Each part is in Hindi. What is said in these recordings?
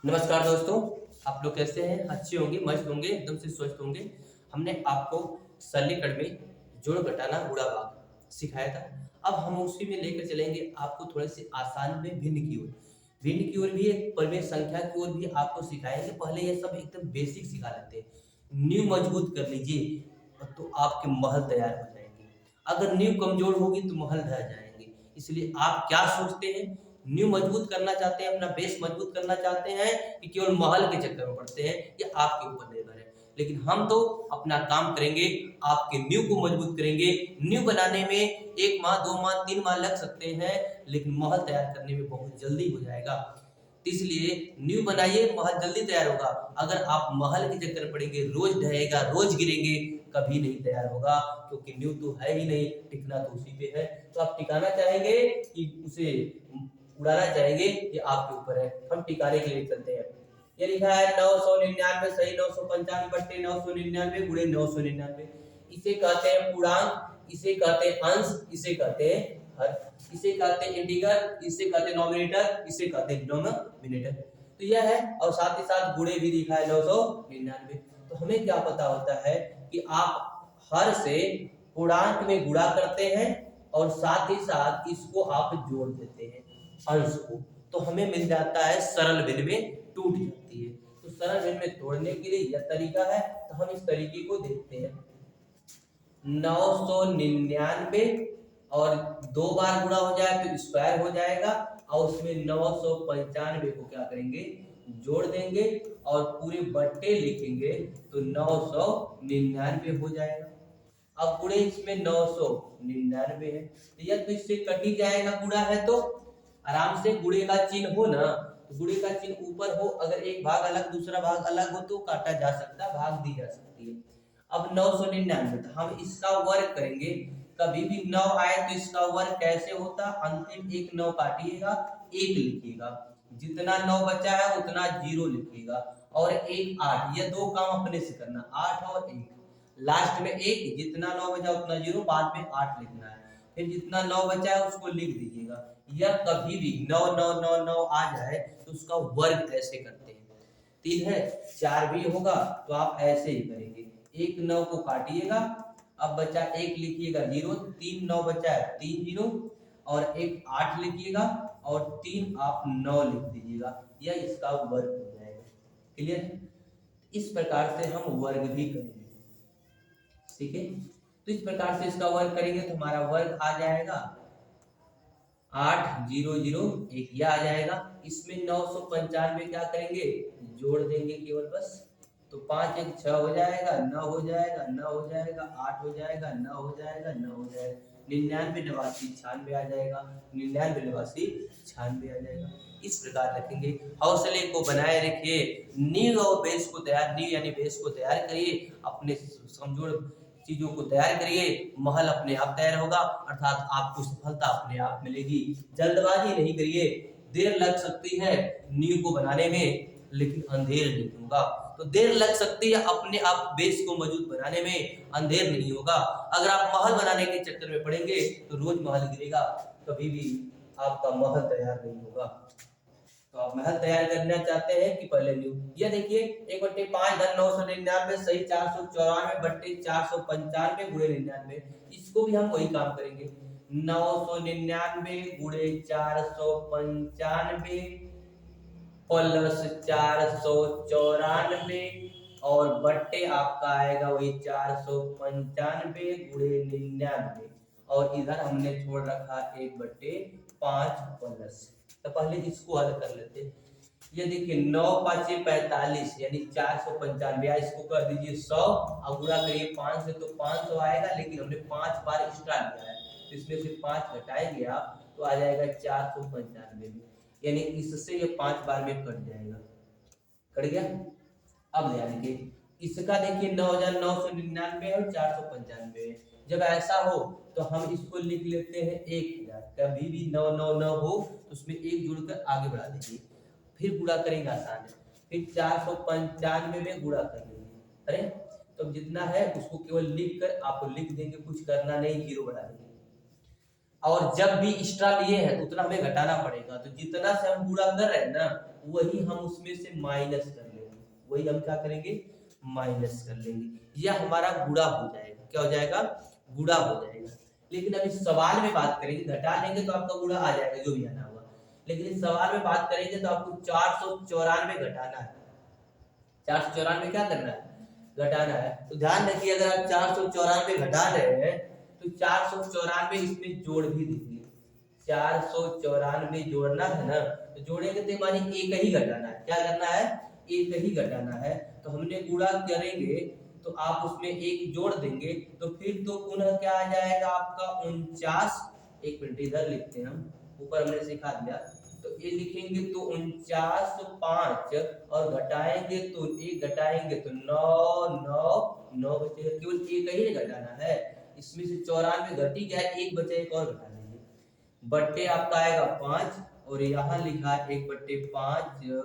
नमस्कार दोस्तों, आप लोग कैसे हैं? अच्छे होंगे, मस्त होंगे, एकदम से स्वस्थ होंगे। हमने आपको सरलीकरण में जोड़, घटाना, गुणा, भाग सिखाया था। अब हम उसी में लेकर चलेंगे आपको थोड़े से आसान में भिन्न की ओर। भिन्न की ओर भी एक परिमेय संख्या की ओर भी आपको सिखाएंगे। पहले ये सब एकदम बेसिक सिखा लेते हैं। नींव मजबूत कर लीजिए तो आपके महल तैयार हो जाएंगे। अगर नींव कमजोर होगी तो महल ढह जाएंगे। इसलिए आप क्या सोचते हैं? नींव मजबूत करना चाहते हैं, अपना बेस मजबूत करना चाहते हैं कि केवल महल के चक्कर में पड़ते हैं? ये आपके ऊपर निर्भर है। लेकिन हम तो अपना काम करेंगे, आपके नींव को मजबूत करेंगे। नींव बनाने में 1 माह, 2 माह, 3 माह लग सकते हैं, लेकिन महल तैयार करने में बहुत जल्दी हो जाएगा। तो इसलिए नींव बनाइए, महल जल्दी तैयार होगा। अगर आप महल के चक्कर में पड़ेंगे, रोज ढहेगा, रोज गिरेंगे, कभी नहीं तैयार होगा, क्योंकि नींव तो है ही नहीं, टिकना तो उसी पे है। तो आप टिकाना चाहेंगे कि उसे उड़ाना चाहेंगे, ये आपके ऊपर है। हम टिकाने के लिए चलते हैं। ये लिखा है 999 सही 995 बट्टे 999 गुणे 999। इसे कहते हैं पूर्णांक, इसे कहते हैं अंश, इसे कहते हैं हर, इसे कहते हैं इंटीग्रल, इसे कहते हैं नॉमिनेटर, इसे कहते हैं डिनोमिनेटर। तो यह है, और साथ ही साथ गुणे भी लिखा है 999। तो हमें क्या पता होता है कि आप हर से पूर्णांक में गुणा करते हैं और साथ ही साथ इसको आप जोड़ देते हैं अंश को, तो हमें मिल जाता है सरल भिन्न में टूट जाती है। तो सरल भिन्न में तोड़ने के लिए यह तरीका है। तो हम इस तरीके को देखते हैं। 999 और 2 बार गुणा हो जाए तो स्क्वायर हो जाएगा, और उसमें 995 को क्या करेंगे? जोड़ देंगे और पूरे बट्टे लिखेंगे तो 999 हो जाएगा। अब गुणे इसमें 999 है, तो यह तो इससे कट ही जाएगा। गुणा है तो आराम से गुणे का चिन्ह हो ना, तो गुणे का चिन्ह ऊपर हो, अगर एक भाग अलग दूसरा भाग अलग हो तो काटा जा सकता है, भाग दी जा सकती है। अब 999, तो हम इसका वर्ग करेंगे। कभी भी 9 आए तो इसका वर्ग कैसे होता? अंतिम एक 9 काटिएगा, 1 लिखिएगा, जितना 9 बचा है उतना 0 लिखिएगा, और एक 8। ये दो काम अपने से करना, 8 और 1, लास्ट में 1, जितना 9 बचा उतना 0, बाद में 8 लिखना है। फिर जितना 9 बचा है उसको लिख दीजिएगा। यह कभी भी 9 9 9 9 आ जाए तो उसका वर्ग ऐसे करते हैं। 3 है, 4 भी होगा तो आप ऐसे ही करेंगे, एक 9 को काटिएगा, अब बचा 1 लिखिएगा 0, 3 9 बचा है 3 0, और एक 8 लिखिएगा और 3 आप 9 लिख दीजिएगा, यह इसका वर्ग हो जाएगा। क्लियर? इस प्रकार से हम वर्ग भी करेंगे। ठीक है, तो इस प्रकार से इसका वर्ग करेंगे तो हमारा वर्ग आ जाएगा 8 0 0 1, यह आ जाएगा। इसमें 995 क्या करेंगे? जोड़ देंगे केवल, बस। तो 5 1 6 हो जाएगा, 9 हो जाएगा, 9 हो जाएगा, 8 हो जाएगा, 9 हो जाएगा, 9 हो जाएगा, 99 89 96 आ जाएगा, 99 89 96 आ जाएगा। इस प्रकार रखेंगे। हौसले को बनाए रखिए, नींव और बेस को तैयार, नींव यानी बेस को तैयार करिए, अपने कमजोर चीजों को तैयार करिए, महल अपने आप तैयार होगा, अर्थात आपको सफलता अपने आप मिलेगी। जल्दबाजी नहीं करिए, देर लग सकती है नींव को बनाने में, लेकिन अंधेर नहीं होगा। तो देर लग सकती है अपने आप बेस को मजबूत बनाने में, अंधेर नहीं होगा। अगर आप महल बनाने के चक्कर में पड़ेंगे तो रोज महल गिरेगा, कभी भी आपका महल तैयार नहीं होगा। तो आप महल तैयार करना चाहते हैं कि पहले न्यू, ये देखिए 1/5 धन 999 सही 494 बट्टे 495 गुणे 99, इसको भी हम वही काम करेंगे। 999 गुणे 495 प्लस 494, और बट्टे आपका आएगा वही 495 गुणे 99, और इधर हमने छोड़ रखा 1/5 प्लस। तो पहले इसको हल कर लेते हैं। ये देखिए 9 5 45 यानी 495, इसको कर दीजिए 100 और गुणा करिए 5 से, तो 500 आएगा, लेकिन हमने 5 बार एक्स्ट्रा लिया है, तो इसमें से 5 घटाएंगे आप तो आ जाएगा 495 में, यानी इससे ये 5 बार में कट जाएगा। कट गया? अब ध्यान दीजिए, इसका देखिए 9999 और 495 है। जब ऐसा हो तो हम इसको लिख लेते हैं 1000। कभी भी 999 हो तो उसमें 1 जोड़कर आगे बढ़ा दीजिए, फिर गुणा करेंगे, आसान है। फिर 495 में गुणा कर लेंगे। अरे तो जितना है उसको केवल लिख कर आप लिख देंगे, कुछ करना नहीं, 0 बढ़ा देंगे। और जब भी एक्स्ट्रा लिए हैं तो उतना हमें घटाना पड़ेगा, तो जितना से हम गुणा कर रहे हैं ना वही हम उसमें से माइनस कर लेंगे, वही हम क्या करेंगे, माइनस कर लेंगे। यह हमारा गुणा हो जाएगा। क्या हो जाएगा, गुणा हो जाएगा। लेकिन अब इस सवाल में बात करेंगे, घटा लेंगे तो आपका गुणा आ जाएगा जो भी आना होगा। लेकिन इस सवाल में बात करेंगे तो आपको 494 घटाना है। 494 क्या करना है, घटाना है। तो ध्यान रखिए, अगर आप 494 घटा रहे हैं तो 494 इसमें जोड़ भी दीजिए। 494 जोड़ना है ना, तो जोड़ेंगे तो मानी एक ही घटाना है। क्या करना है, एक ही घटाना है। तो हमने गुणा करेंगे तो आप उसमें एक जोड़ देंगे तो फिर तो पुनः क्या आ जाएगा आपका 49। एक मिनट इधर लिखते हैं हम, ऊपर हमने सिखा दिया। तो ये लिखेंगे तो 49 5 और घटाएंगे तो एक घटाएंगे तो 9 9 9 बचेगा। केवल एक ही घटाना है, इसमें से 94 घटी गया, एक बचा, एक और घटा लेंगे। बट्टे आपका आएगा 5 और यहाँ लिखा 1/5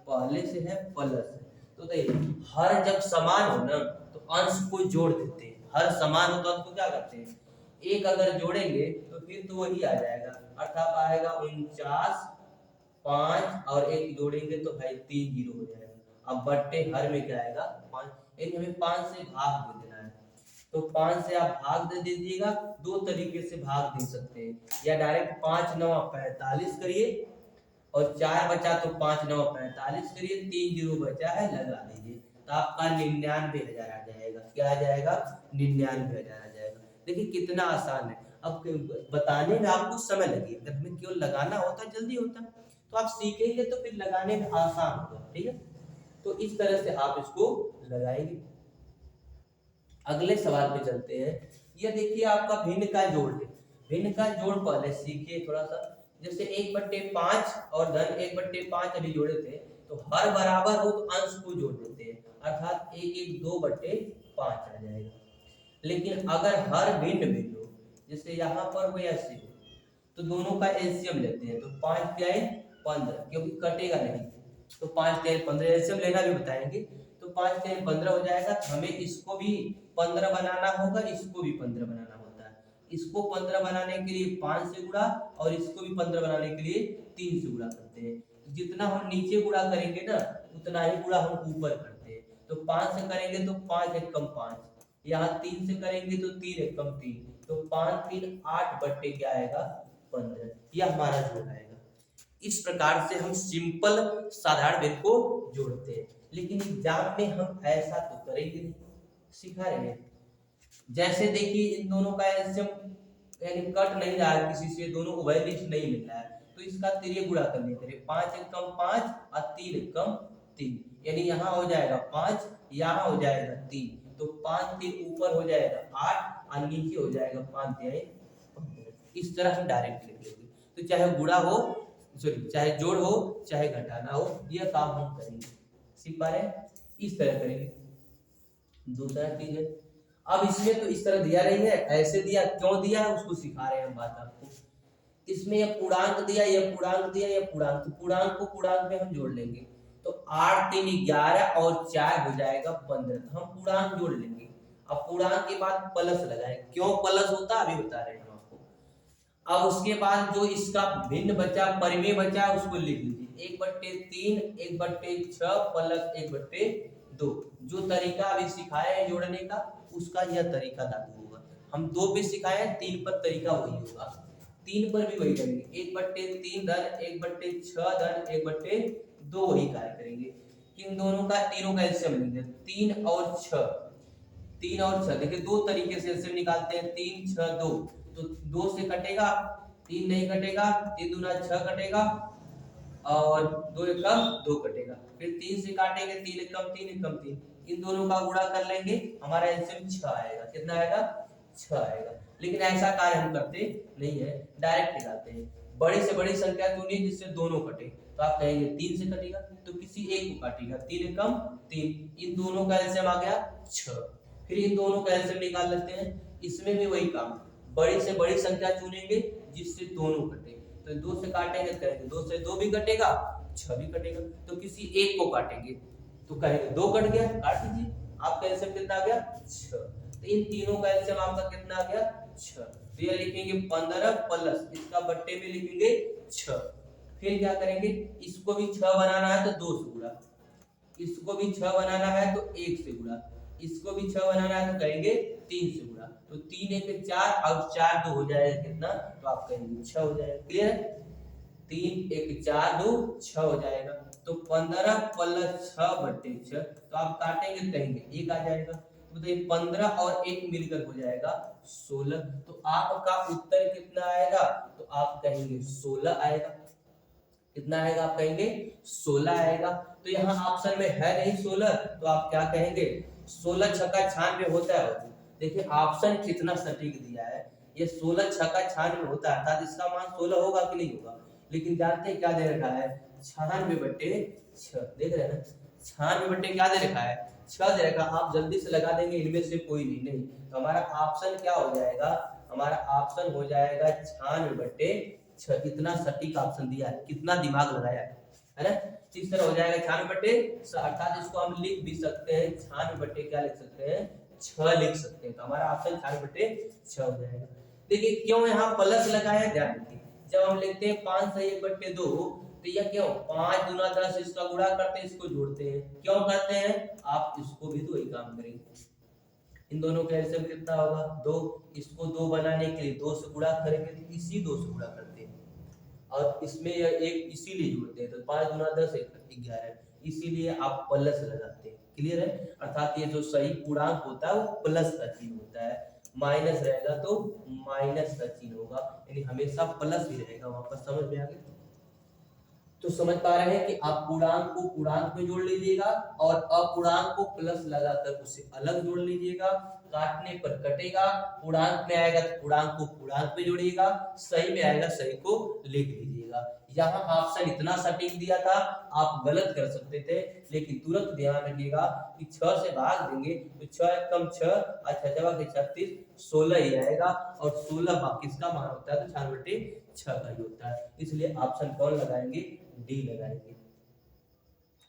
पहले से है प्लस है। तो देखिए हर जब समान हो ना तो अंश को जोड़ देते हैं। हर समान हो तो अंश को क्या करते हैं, एक अगर जोड़ेंगे तो फिर तो वही आ जाएगा, अर्थात आएगा 49 5 और एक जोड़ेंगे तो भाई 3 0 हो जाएगा। अब बट्टे हर में क्या आएगा 5, यानी हमें 5 से भाग दे देना है। तो 5 से आप भाग दे दीजिएगा। दो तरीके से भाग दे सकते हैं, या डायरेक्ट 5 9 45 करिए और 4 बचा तो 5 9 45 करिए, 3 0 बचा है लगा दीजिए तो आपका 99,000 आ जाएगा। क्या आ जाएगा, 99,000 आ जाएगा। देखिए कितना आसान है। अब बताने में आपको समय लगेगा, अगर हमें केवल लगाना होता जल्दी होता। तो आप सीखेंगे तो फिर लगाने में आसान होगा। ठीक है, तो इस तरह से आप इसको लगाएंगे। अगले सवाल पे चलते हैं। ये देखिए आपका भिन्न का जोड़ है। भिन्न का जोड़ पहले सीखिए थोड़ा सा। जैसे 1/5 और धन 1/5 अभी जोड़े थे, तो हर बराबर हो तो अंश को जोड़ देते हैं, अर्थात 1 1 2/5 आ जाएगा। लेकिन अगर हर भिन्न भिन्न हो, जैसे यहाँ पर हो ऐसे हो, तो दोनों का एलसीएम लेते हैं। तो 5 क्या है 15, क्योंकि कटेगा नहीं। तो 5 3 15 एलसीएम लेना भी बताएंगे। तो 5 3 15 हो जाएगा। तो हमें इसको भी 15 बनाना होगा, इसको भी 15 बनाना होता है। इसको 15 बनाने के लिए 5 से गुणा और इसको भी 15 बनाने के लिए 3 से गुणा करते हैं। जितना हम नीचे गुणा करेंगे ना उतना ही गुणा हम ऊपर करते हैं। तो 5 से करेंगे तो 5 1 कम 5, यहाँ 3 से करेंगे तो 3 1 कम 3, तो 5 3 8 बट्टे क्या आएगा 15। यह हमारा जोड़ आएगा। इस प्रकार से हम सिंपल साधारण भिन्न को जोड़ते हैं। लेकिन एग्जाम में हम ऐसा तो करेंगे नहीं, सिखा रहे हैं। जैसे देखिए इन दोनों का एलसीएम यानी कट नहीं रहा है किसी से, दोनों उभयनिष्ठ नहीं मिल रहा है, तो इसका तिर्य गुणा कर लेते हैं। 5 1 कम 5 और 3 1 कम 3, यानी यहाँ हो जाएगा 5, यहाँ हो जाएगा 3, तो 5 3 ऊपर हो जाएगा 8 और नीचे हो जाएगा 5 3 15। इस तरह हम डायरेक्ट लिख लेंगे। तो चाहे गुणा हो, सॉरी चाहे जोड़ हो चाहे घटाना हो, यह काम हम करेंगे। सीख पा रहे हैं, इस तरह करेंगे। दूसरा चीज है, अब इसमें तो इस तरह दिया नहीं है, ऐसे दिया, क्यों दिया है उसको सिखा रहे हैं हम बात आपको। इसमें यह पूर्णांक दिया, यह पूर्णांक दिया, यह पूर्णांक, तो पूर्णांक को पूर्णांक में हम जोड़ लेंगे। तो 8 3 11 और 4 हो जाएगा 15, तो हम पूर्णांक जोड़ लेंगे। अब पूर्णांक के बाद प्लस लगाएं। क्यों प्लस होता अभी बता रहे हैं हम आपको। अब उसके बाद जो इसका भिन्न बचा, परिमेय बचा, उसको लिख लीजिए 1/3 1/6 प्लस 1/2। जो तरीका अभी सिखाया है जोड़ने का, उसका यह तरीका लागू होगा। हम 2 भी सिखाए हैं, 3 पर तरीका वही होगा। 3 पर भी वही करेंगे, 1/3 धन 1/6 धन 1/2 वही कार्य करेंगे। इन दोनों का, तीनों का एलसीएम लेंगे, 3 और 6, 3 और 6 देखिए दो तरीके से एलसीएम निकालते हैं। 3 6 2, तो 2 से कटेगा, 3 नहीं कटेगा, 3 दूना 6 कटेगा और 2 1 2 कटेगा। फिर 3 से काटेंगे, 3 1 3 1 3, इन दोनों का गुणा कर लेंगे, हमारा एलसीएम 6 आएगा। कितना आएगा 6 आएगा। लेकिन ऐसा कार्य हम करते नहीं है, डायरेक्ट निकालते हैं। बड़ी से बड़ी संख्या चुनिए जिससे दोनों कटे। तो आप कहेंगे 3 से कटेगा तो किसी एक को काटेगा, 3 1 3, इन दोनों का एलसीएम आ गया 6। फिर इन दोनों का एलसीएम निकाल लेते हैं। इसमें भी वही काम, बड़ी से बड़ी संख्या चुनेंगे जिससे दोनों कटे। तो 2 से काटेंगे, करेंगे 2 से 2 भी कटेगा, 6 भी कटेगा, तो किसी एक को काटेंगे। तो कहेंगे 2 कट गया, काट दीजिए, आपका एलसीएम कितना आ गया 6। तो इन तीनों का एलसीएम आपका कितना आ गया 6। तो ये लिखेंगे 15 प्लस इसका बट्टे में लिखेंगे 6। फिर क्या करेंगे, इसको भी 6 बनाना है तो 2 से गुणा, इसको भी 6 बनाना है तो 1 से गुणा, इसको भी 6 बनाना है तो कहेंगे 3 से गुणा। तो 3 1 4 और 4 2 हो जाएगा कितना, तो आप कहेंगे 6 हो जाएगा। क्लियर है, 3 1 4 2 6 हो जाएगा। तो 15 प्लस 6 बटे 6, तो आप काटेंगे कहेंगे 1 आ जाएगा। तो ये 15 और 1 मिलकर हो जाएगा 16। तो आपका उत्तर कितना आएगा, तो आप कहेंगे 16 आएगा। कितना आएगा, आप कहेंगे 16 आएगा। तो यहाँ ऑप्शन में है नहीं 16, तो आप क्या कहेंगे, 16 छक्का 96 होता है। देखिए ऑप्शन कितना सटीक दिया है, ये 16 छक्का 96 होता है, अर्थात इसका मान 16 होगा कि नहीं होगा। लेकिन जानते हैं क्या दे रखा है, 96/6। देख रहे हैं ना, 96 क्या दे रखा है, 6 दे रखा। आप जल्दी से लगा देंगे, इनमें से कोई नहीं। तो हमारा ऑप्शन क्या हो जाएगा, हमारा ऑप्शन हो जाएगा 96/6। इतना सटीक ऑप्शन दिया है, कितना दिमाग लगाया है ना। इस तरह हो जाएगा 96/6, अर्थात इसको हम लिख भी सकते हैं 96 क्या लिख सकते हैं, 6 लिख सकते हैं। तो हमारा ऑप्शन 96/6 हो जाएगा। देखिए क्यों यहाँ प्लस लगाया, ध्यान रखिए। जब हम लिखते हैं 5 सही 1/2, तो यह क्यों 5 दूना 10, इसका गुणा करते हैं, इसको जोड़ते हैं। क्यों करते हैं, आप इसको भी तो वही काम करेंगे। इन दोनों का एलसीएम कितना होगा 2, इसको 2 बनाने के लिए 2 से गुणा करेंगे, तो इसी 2 से गुणा करते हैं। और इसमें यह एक इसीलिए जोड़ते हैं, तो 5 दूना 10 11, इसीलिए आप प्लस लगाते हैं। क्लियर है, अर्थात ये जो सही पूर्णांक होता है वो प्लस का चिन्ह होता है, माइनस रहेगा तो माइनस का चिन्ह होगा, यानी हमेशा प्लस ही रहेगा। वापस समझ में आ गया, तो समझ पा रहे हैं कि आप पूर्णांक को पूर्णांक में जोड़ लीजिएगा और अपूर्णांक को प्लस लगाकर उसे अलग जोड़ लीजिएगा। काटने पर कटेगा, पूर्णांक में आएगा तो पूर्णांक को पूर्णांक में जोड़िएगा, सही में आएगा सही को लिख लीजिएगा। यहाँ ऑप्शन इतना सटीक दिया था, आप गलत कर सकते थे, लेकिन तुरंत ध्यान रखिएगा कि 6 से भाग देंगे तो 6 कम 6, अच्छा जवाब 36, 16 ही आएगा। और 16 किसका मान होता है, तो 96/6 का ही होता है। इसलिए ऑप्शन कौन लगाएंगे, डी लगाएंगे।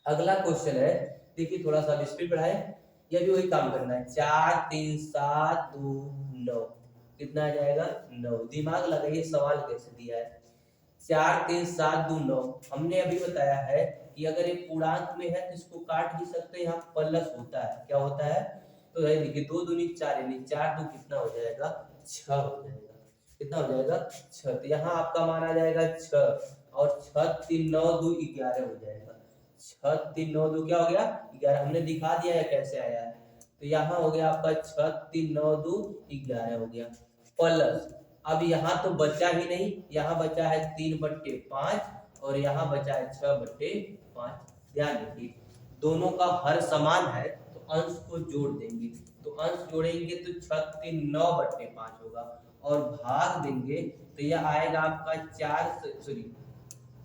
अगला क्वेश्चन है, देखिए थोड़ा सा स्पीड बढ़ाए, यह भी वही काम करना है। 4 3 7 2 9, कितना आ जाएगा 9। दिमाग लगाइए, सवाल कैसे दिया है। 4 3 7 2 9, हमने अभी बताया है कि अगर ये पूर्णांक में है तो इसको काट भी सकते हैं, यहाँ प्लस होता है, क्या होता है, तो देखिए 2 दूनी 4, यानी 4 2 कितना हो जाएगा 6 हो जाएगा। कितना हो जाएगा 6, तो यहाँ आपका मान आ जाएगा 6, और 6 3 9 2 11 हो जाएगा। 6 3 9 2 क्या हो गया 11, हमने दिखा दिया है कैसे आया है। तो यहाँ हो गया आपका 6 3 9 2 11 हो गया, प्लस अब यहाँ तो बचा ही नहीं, यहाँ बचा है 3/5 और यहाँ बचा है 6/5। ध्यान रखिए दोनों का हर समान है, तो अंश को जोड़ देंगे, तो अंश जोड़ेंगे तो 6 3 9/5 होगा, और भाग देंगे तो यह आएगा आपका 1 सही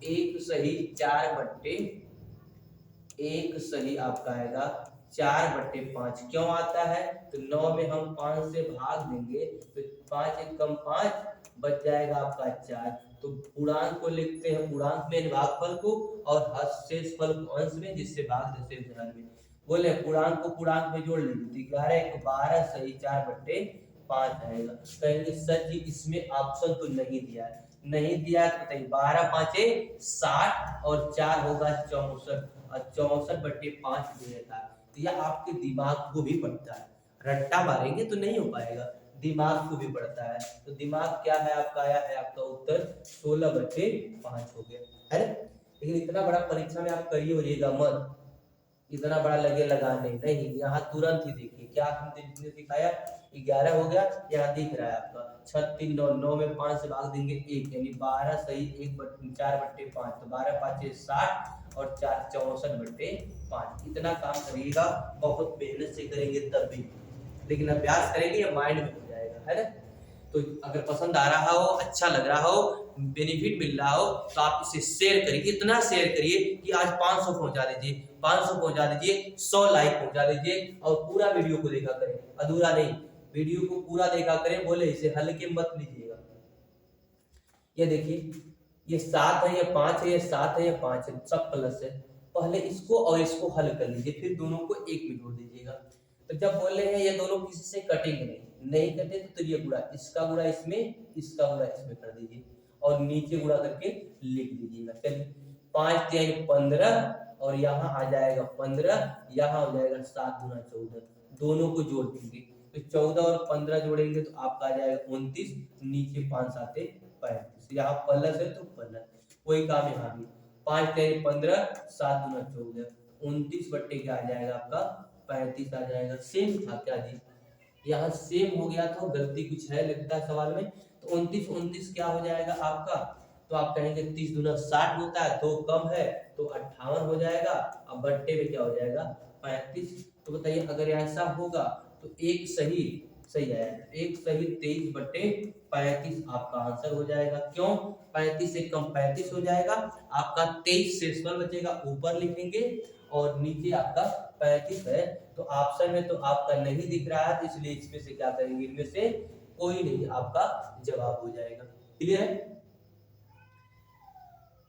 1 सही आपका आएगा 4/5। क्यों आता है, तो 9 में हम 5 से भाग देंगे तो 5 1 कम 5, बच जाएगा आपका 4। तो पूर्णांक को लिखते हैं पूर्णांक में भागफल को, और शेषफल को अंश में, जिससे भाग दे ध्यान में बोले पूर्णांक को पूर्णांक में जोड़ लीजिए, 11 1 12 सही 4/5 आएगा। कहेंगे सर जी इसमें ऑप्शन तो नहीं दिया है, नहीं दिया तो बताइए 12 5 60 और 4 होगा 64, और 64/5 दे देता है। तो यह आपके दिमाग को भी पड़ता है, रट्टा मारेंगे तो नहीं हो पाएगा, दिमाग को भी पड़ता है। तो दिमाग क्या है आपका, आया है आपका उत्तर 16/5 हो गया है। लेकिन इतना बड़ा परीक्षा में आप करिए होइएगा मत, इतना बड़ा लगे लगाने नहीं, यहाँ तुरंत ही देखिए क्या हमने दिखाया 11 हो गया, यहाँ दिख रहा है आपका 6 3 9, 9 में 5 से भाग देंगे 1, यानी 12 सही 4/5, तो 12 5 60 और 4 64/5। इतना काम करिएगा, बहुत मेहनत से करेंगे तब भी, लेकिन अभ्यास करेंगे माइंड में हो जाएगा, है ना। तो अगर पसंद आ रहा हो, अच्छा लग रहा हो, बेनिफिट मिल रहा हो, तो आप इसे शेयर करिए, इतना शेयर करिए कि आज 500 पहुंचा दीजिए, 500 पहुंचा दीजिए, 100 लाइक पहुंचा दीजिए, और पूरा वीडियो को देखा करें, अधूरा नहीं, वीडियो को पूरा देखा करें। बोले इसे हल्के मत लीजिएगा। ये देखिए ये 7 है, ये 5 है, ये 7 है, ये 5 है, सब प्लस है। पहले इसको और इसको हल कर लीजिए, फिर दोनों को एक में जोड़ दीजिएगा। तो जब बोले हैं ये दोनों किसी से कटेंगे नहीं कटे तो ये गुणा, इसका गुणा इसमें, इसका गुणा इसमें कर दीजिए, और नीचे गुणा करके लिख दीजिएगा। चलिए 5 3 15 और यहाँ आ जाएगा 15, यहाँ हो जाएगा 7 गुना 14, दोनों को जोड़ देंगे तो 14 और 15 जोड़ेंगे तो आपका आ जाएगा 29, नीचे 5 7 35, यहाँ प्लस है तो प्लस, वही काम यहाँ भी 5 3 15 7 गुना 14, 29 बट्टे क्या आ जाएगा आपका 35 आ जाएगा। सेम था क्या जी, यहाँ सेम हो गया था, गलती कुछ है लगता है सवाल में। तो 29 29 क्या हो जाएगा आपका, तो आप कहेंगे 30 दूना 60 होता है, तो कम है तो 58 हो जाएगा। अब बट्टे में क्या हो जाएगा 35। तो बताइए अगर ऐसा होगा तो एक सही सही आएगा, एक सही 23 बट्टे 35 आपका आंसर हो जाएगा। क्यों 35 से कम 35 हो जाएगा, आपका 23 शेषफल बचेगा, ऊपर लिखेंगे और नीचे आपका 35 है। तो ऑप्शन में तो आपका नहीं दिख रहा है, इसलिए इसमें से क्या करेंगे, इनमें से कोई नहीं आपका जवाब हो जाएगा। क्लियर है।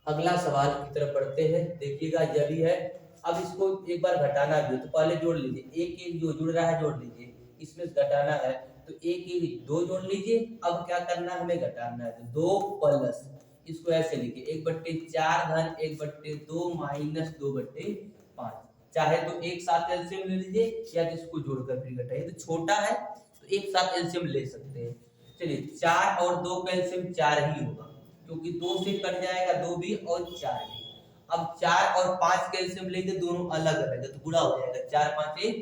अगला सवाल की तरफ बढ़ते हैं, देखिएगा यह भी है। अब इसको एक बार घटाना भी है तो पहले जोड़ लीजिए, एक एक जो जुड़ रहा है जोड़ लीजिए, इसमें घटाना है तो एक एक दो जोड़ लीजिए। अब क्या करना है, हमें घटाना है तो 2 प्लस, इसको ऐसे लिखिए 1/4 धन 1/2 माइनस 2/5, चाहे तो एक साथ एलसीएम ले लीजिए या तो इसको जोड़कर फिर घटाइए, तो छोटा है तो एक साथ एलसीएम ले सकते हैं। चलिए 4 और 2 का एलसीएम 4 ही होगा, क्योंकि 2 से कट जाएगा 2 भी और 4 भी। अब 4 और 5 का एलसीएम लेंगे, दोनों अलग अलग है तो गुणा हो जाएगा, 4 5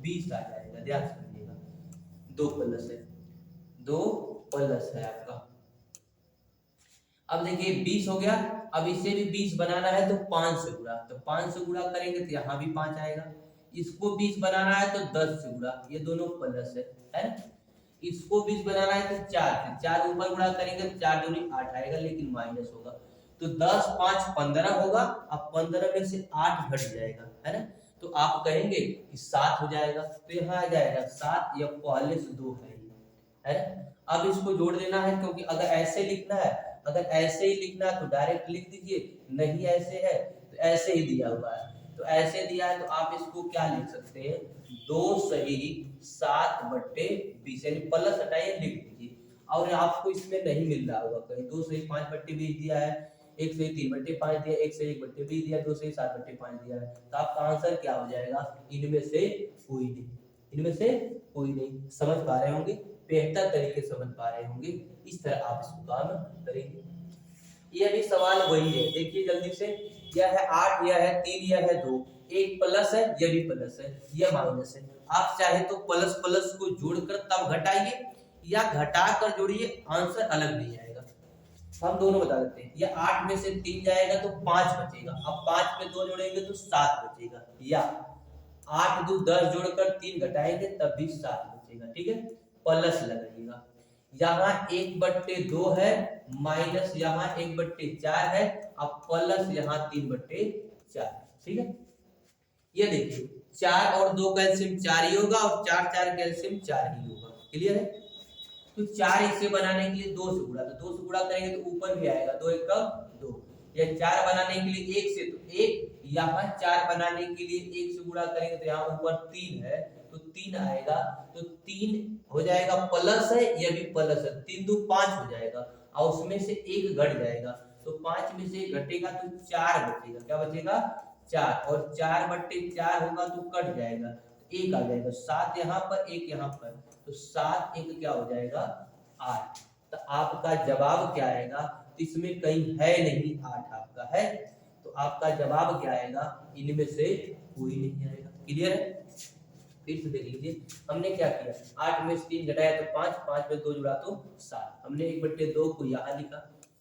20 आ जाएगा, ध्यान से समझिएगा। 2 प्लस है, 2 प्लस है आपका। अब देखिए 20 हो गया, अब इसे भी 20 बनाना है तो 5 से गुणा, तो 5 से गुणा करेंगे तो यहाँ भी 5 आएगा। इसको 20 बनाना है तो 10 से गुणा, ये दोनों प्लस है। इसको 20 बनाना है तो 4 से, 4 ऊपर गुणा करेंगे तो 4 दूनी 8 आएगा, लेकिन माइनस होगा तो 10 5 15 होगा। अब 15 में से 8 घट जाएगा, है ना, तो आप कहेंगे कि 7 हो जाएगा, तो यहाँ आ जाएगा 7, या पहले से 2 है ना। अब इसको जोड़ देना है, क्योंकि अगर ऐसे लिखना है, अगर ऐसे ही लिखना है तो डायरेक्ट लिख दीजिए, नहीं ऐसे है तो ऐसे ही दिया हुआ है, तो ऐसे दिया है तो आप इसको क्या लिख सकते हैं, 2 सही 7/20, यानी प्लस हटाइए लिख दीजिए। और आपको इसमें नहीं मिल रहा होगा कहीं, 2 सही 5/20 दिया है, 1 सही 3/5 दिया, 1 सही 1/20 दिया, 2 सही 7/5 दिया है, तो आपका आंसर क्या हो जाएगा, इनमें से कोई नहीं, इनमें से कोई नहीं। समझ पा रहे होंगे, बेहतर तरीके से समझ पा रहे होंगे, इस तरह आप इसको काम करेंगे। यह भी सवाल वही है, देखिए जल्दी से, यह है 8, यह है 3, यह है 2, एक प्लस है, यह भी प्लस है, यह माइनस है। आप चाहे तो प्लस प्लस को जोड़कर तब घटाइए या घटा कर जोड़िए, आंसर अलग नहीं आएगा। हम दोनों बता देते हैं, यह 8 में से 3 जाएगा तो 5 बचेगा, अब 5 में 2 जोड़ेंगे तो 7 बचेगा, या 8 2 10 जोड़कर 3 घटाएंगे तब भी 7 बचेगा। ठीक है, प्लस लगाइएगा, यहाँ 1/2 है, माइनस यहाँ 1/4 है, अब प्लस यहाँ 3/4। ठीक है, ये देखिए 4 और 2 का एलसीएम 4 ही होगा और 4 4 का एलसीएम 4 ही होगा। क्लियर है, तो 4 इसे बनाने के लिए 2 से गुणा, तो 2 से गुणा करेंगे तो ऊपर भी आएगा, 2 1 2, या 4 बनाने के लिए 1 से तो 1, यहाँ 4 बनाने के लिए 1 से गुणा करेंगे तो यहाँ ऊपर 3 है तो 3 आएगा, तो 3 हो जाएगा, प्लस है, यह भी प्लस है, 3 2 5 हो जाएगा और उसमें से 1 घट जाएगा, तो 5 में से घटेगा तो 4 बचेगा, क्या बचेगा 4, और 4/4 होगा तो कट जाएगा, 1 आ जाएगा, 7 यहाँ पर 1 यहाँ पर, तो 7 1 क्या हो जाएगा 8। तो आपका जवाब क्या आएगा, तो इसमें कहीं है नहीं 8 आपका है, तो आपका जवाब क्या आएगा, इनमें से कोई नहीं आएगा। क्लियर है, फिर से देख लीजिए, हमने क्या किया, 8 में से 3 घटाया तो 5, 5 में 2 जुड़ा तो 7, हमने 1/2 को यहाँ लिखा,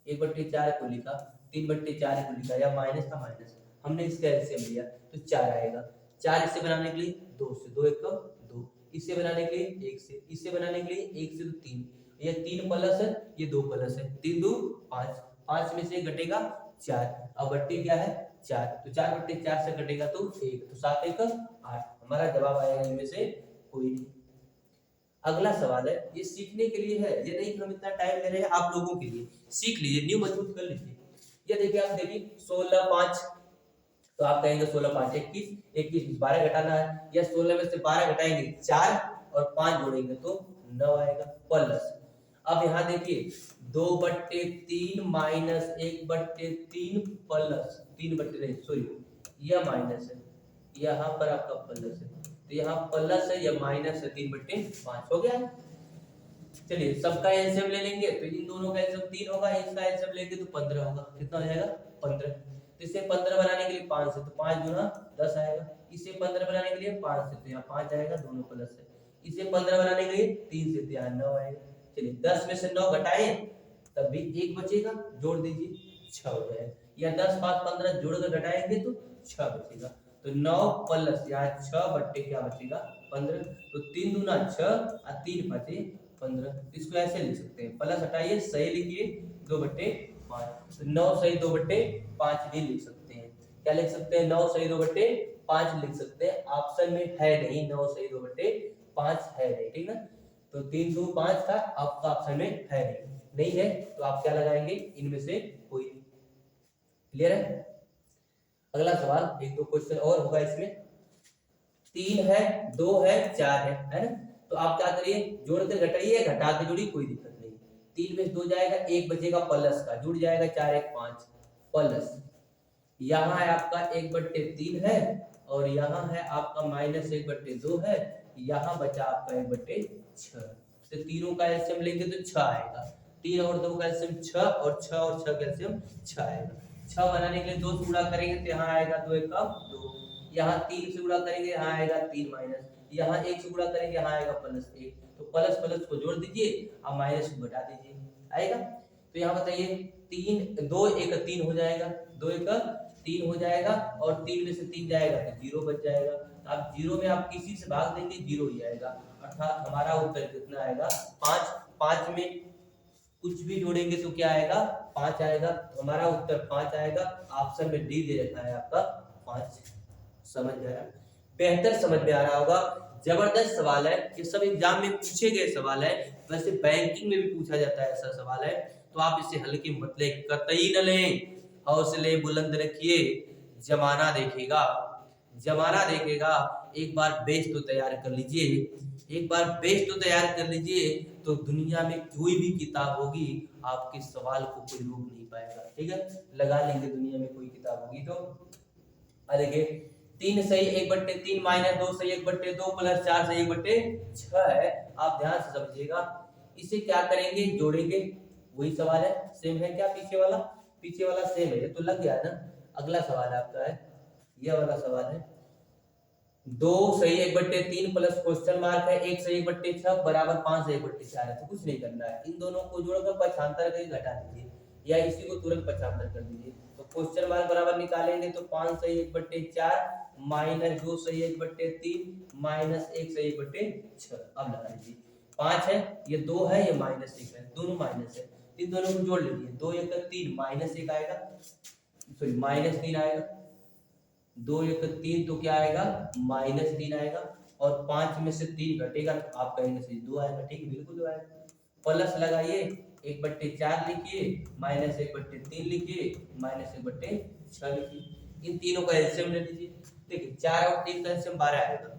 1/4 को लिखा, 3/4 को लिखा, या माइनस था माइनस, हमने इसका एलसीएम लिया तो 4 आएगा। 4 इसे बनाने के लिए 2 से, 2 1 2, इसे बनाने के लिए 1 से, इसे बनाने के लिए 1 से तो 3, ये 3 प्लस है, ये 2 प्लस है, 3 2 5, 5 में से घटेगा 4, अब बट्टे क्या है 4, तो 4/4 से घटेगा तो 1, तो 7 1 8, हमारा जवाब आएगा इनमें से कोई नहीं। अगला सवाल है, ये सीखने के लिए है, ये नहीं हम इतना टाइम ले रहे हैं, आप लोगों के लिए, सीख लीजिए, न्यू मजबूत कर लीजिए। ये देखिए, आप देखिए 16 5, तो आप कहेंगे 16 5 21, 21 में 12 घटाना है, या 16 में से 12 घटाएंगे 4 और 5 जोड़ेंगे तो 9 आएगा, प्लस। अब यहाँ देखिए 2/3 माइनस 1/3 प्लस 3/, नहीं सॉरी, यह माइनस है, यहाँ पर आपका प्लस है, तो यहाँ प्लस है, यह माइनस है, 3/5 हो गया। चलिए सबका एलसीएम ले लेंगे तो इन दोनों का एलसीएम 3 होगा, इसका एलसीएम लेंगे तो 15 होगा। कितना हो जाएगा? 15। तो इसे 15 बनाने के लिए 5 से, तो 5 गुना 10 आएगा। इसे 15 बनाने के लिए 5 से, तो यहाँ 5 आएगा, दोनों प्लस है। इसे 15 बनाने के लिए 3 से, तो यहाँ 9 आएगा। चलिए 10 में से 9 घटाएं तब भी 1 बचेगा, जोड़ दीजिए 6 हो जाएगा। या 10 5 15 जोड़कर घटाएंगे तो 6 बचेगा। तो 9 प्लस यहाँ 6 बट्टे क्या बचेगा? 15। तो 3 दूना 6 और 3 बचे 15। इसको ऐसे लिख सकते हैं, प्लस हटाइए, सही लिखिए 2/5। तो 9 सही 2/5 भी लिख सकते हैं। क्या लिख सकते हैं? 9 सही 2/5 लिख सकते हैं। ऑप्शन में है नहीं, 9 सही 2/5 है नहीं, ठीक ना। तो 3 2 5 था, आपका ऑप्शन में है नहीं है, तो आप क्या लगाएंगे? इनमें से कोई नहीं। क्लियर है? अगला सवाल, एक दो क्वेश्चन और होगा इसमें। 3 है, 2 है, 4 है ना। तो आप क्या करिए? जोड़कर घटाइए, घटा के जोड़िए, कोई दिक्कत नहीं। 3 में 2 जाएगा, 1 बचेगा प्लस का, जुड़ जाएगा 4 1 5 प्लस। यहाँ है आपका 1/3 है, और यहाँ है आपका माइनस 1/2 है, यहाँ बचा आपका 1/6। तो तीनों का एलसीएम लेंगे तो 6 आएगा। 3 और 2 का एलसीएम 6, और 6 और 6 का एलसीएम 6 आएगा। 6 बनाने के लिए 2 से गुणा करेंगे तो यहाँ आएगा 2 1 2। यहाँ 3 से गुणा करेंगे, यहाँ आएगा 3 माइनस, यहाँ 1 से गुणा करेंगे, यहाँ आएगा +1। तो प्लस प्लस को जोड़ दीजिए और माइनस को घटा दीजिए, आएगा। तो यहाँ बताइए 3 2 1 3 हो जाएगा, 2 1 3 हो जाएगा, और 3 में से 3 जाएगा तो 0 बच जाएगा। तो आप 0 में आप किसी से भाग देंगे 0 ही आएगा, अर्थात हमारा उत्तर कितना आएगा? 5। 5 में कुछ भी जोड़ेंगे तो क्या आएगा? 5 आएगा। तो हमारा उत्तर 5 आएगा। ऑप्शन में डी दे रखा है आपका 5। समझ आया? बेहतर समझ में आ रहा होगा। जबरदस्त सवाल है, ये सब एग्जाम में पूछे गए सवाल है, वैसे बैंकिंग में भी पूछा जाता है ऐसा सवाल है, तो आप इसे हल्के मत लें, कतई न लें। हौसले बुलंद रखिए, जमाना देखेगा, जमाना देखेगा। एक बार बेस तो तैयार कर लीजिए, एक बार बेस तो तैयार कर लीजिए, तो दुनिया में कोई भी किताब होगी आपके सवाल को कोई रोक नहीं पाएगा, ठीक है। लगा लेंगे दुनिया में कोई किताब होगी तो। देखिए 3 सही 1/3 माइनस 2 सही 1/2 प्लस 4 सही 1/6 है। आप ध्यान से समझिएगा, इसे क्या करेंगे? जोड़ेंगे। वही सवाल है, सेम है क्या? पीछे वाला सेम है, ये तो लग गया ना। अगला सवाल आपका है, यह वाला सवाल है। 2 सही 1/3 प्लस क्वेश्चन मार्क है 1 सही 1/6 बराबर 5 सही 1/4 है। तो कुछ नहीं करना है, इन दोनों को जोड़कर पक्षांतर करके घटा दीजिए, या इसी को तुरंत पक्षांतर कर दीजिए। तो क्वेश्चन मार्क बराबर निकालेंगे तो 5 सही 1/4 माइनस 2 सही 1/3 माइनस 1 सही 1/6। अब लगा लीजिए, 5 है, ये 2 है, ये -1 है, दोनों माइनस है। इन दोनों को जोड़ लीजिए, 2 1 3 -1 आएगा, सॉरी -3 आएगा। 2 1 3 तो क्या आएगा? -3 आएगा, और 5 में से 3 घटेगा तो आप कहेंगे सही 2 आएगा, ठीक है, बिल्कुल 2 आएगा। प्लस लगाइए, 1/4 लिखिए, -1/3 लिखिए, -1/6 लिखिए। इन तीनों का एलसीएम ले लीजिए। देखिए 4 और 3 का एलसीएम 12 आएगा,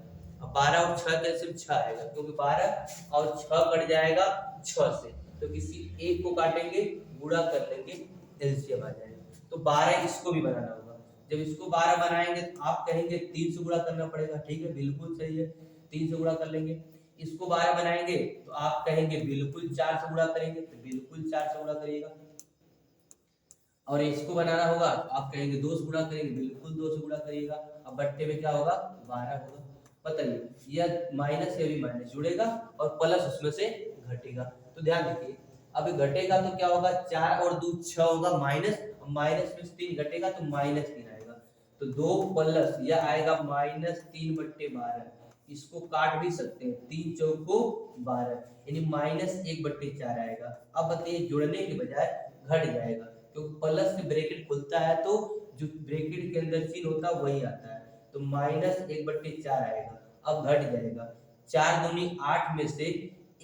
अब 12 और 6 का एलसीएम 6 आएगा, क्योंकि 12 और 6 कट जाएगा 6 से, तो किसी एक को काटेंगे, गुणा कर लेंगे, एलसीएम आ जाएगा। तो 12 इसको भी बनाना होगा। जब इसको 12 बनाएंगे तो आप कहेंगे 3 से गुणा करना पड़ेगा, ठीक है, बिल्कुल सही है, 3 से गुणा कर लेंगे। इसको 12 बनाएंगे तो आप कहेंगे बिल्कुल 4 से गुणा करेंगे, तो बिल्कुल 4 से गुणा करिएगा। और इसको बनाना होगा तो आप कहेंगे 2 से गुणा करेंगे, बिल्कुल 2 से गुणा करिएगा। अब बट्टे में क्या होगा? 12 होगा। बताइए, यह माइनस या भी माइनस जुड़ेगा और प्लस उसमें से घटेगा। तो ध्यान रखिए, अब घटेगा तो क्या होगा? 4 और 2 6 होगा, माइनस में से 3 घटेगा तो -3 आएगा। तो 2 प्लस यह आएगा -3/12। इसको काट भी सकते हैं, 3 चौको 12, यानी -1/4 आएगा। अब बताइए, जुड़ने के बजाय घट जाएगा, क्योंकि प्लस से ब्रैकेट खुलता है तो जो ब्रैकेट के अंदर चिन्ह होता है वही आता है, तो -1/4 आएगा। अब घट जाएगा, 4 दूनी 8 में से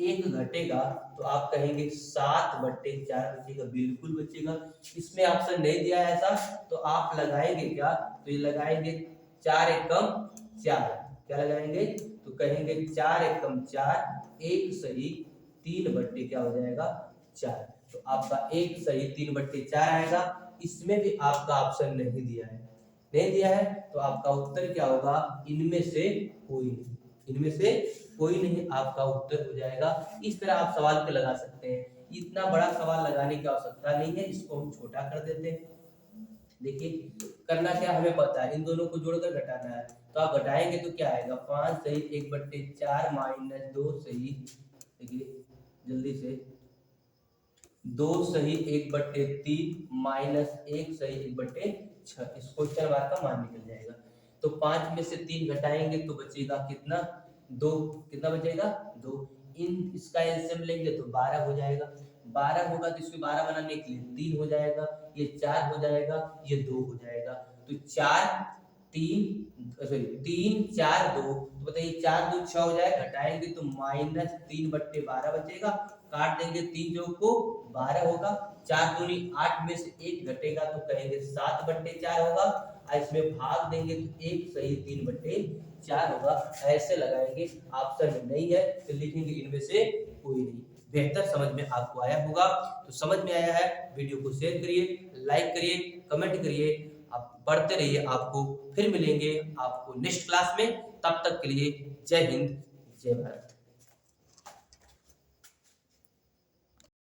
1 घटेगा तो आप कहेंगे 7/4 बचेगा, बिल्कुल बचेगा। इसमें ऑप्शन नहीं दिया है ऐसा, तो आप लगाएंगे क्या? तो ये लगाएंगे 4 एकम 4, क्या लगाएंगे? तो कहेंगे 4 एकम 4, 1 सही 3/4 क्या हो जाएगा 4। तो आपका एक सही 3/4 आएगा। इसमें भी आपका ऑप्शन नहीं दिया है, नहीं दिया है तो आपका उत्तर क्या होगा, इनमें से कोई नहीं, इनमें से कोई नहीं आपका उत्तर हो जाएगा। इस तरह आप सवाल पे लगा सकते हैं। इतना बड़ा सवाल लगाने की आवश्यकता नहीं है, इसको हम छोटा कर देते हैं। देखिए करना क्या, हमें पता है इन दोनों को जोड़कर घटाना है, तो आप घटाएंगे तो क्या आएगा 5 सही 1/4 माइनस 2 सही, देखिए जल्दी से 2 सही 1/3 माइनस 1 सही 1/6, इस क्वेश्चन मार्क का मान निकल जाएगा। तो 5 में से 3 घटाएंगे तो बचेगा कितना 2, कितना बचेगा 2। इन इसका एलसीएम लेंगे तो 12 हो जाएगा, 12 होगा तो इसको 12 बनाने के लिए 3 हो जाएगा, ये 4 हो जाएगा, ये 2 हो जाएगा। तो 4 3 सॉरी 3 4 2, तो बताइए 4 2 6 हो जाएगा, घटाएंगे तो माइनस 3/12 बचेगा, काट देंगे 3 जो को 12 होगा, 4 दूनी 8 में से 1 घटेगा तो कहेंगे 7/4 होगा, और इसमें भाग देंगे तो 1 सही 3/4 होगा। ऐसे लगाएंगे, ऑप्शन नहीं है तो लिखेंगे इनमें से कोई नहीं। बेहतर समझ में आपको आया होगा, तो समझ में आया है वीडियो को शेयर करिए, लाइक करिए, कमेंट करिए, आप पढ़ते रहिए। आपको फिर मिलेंगे आपको नेक्स्ट क्लास में, तब तक के लिए जय हिंद जय भारत।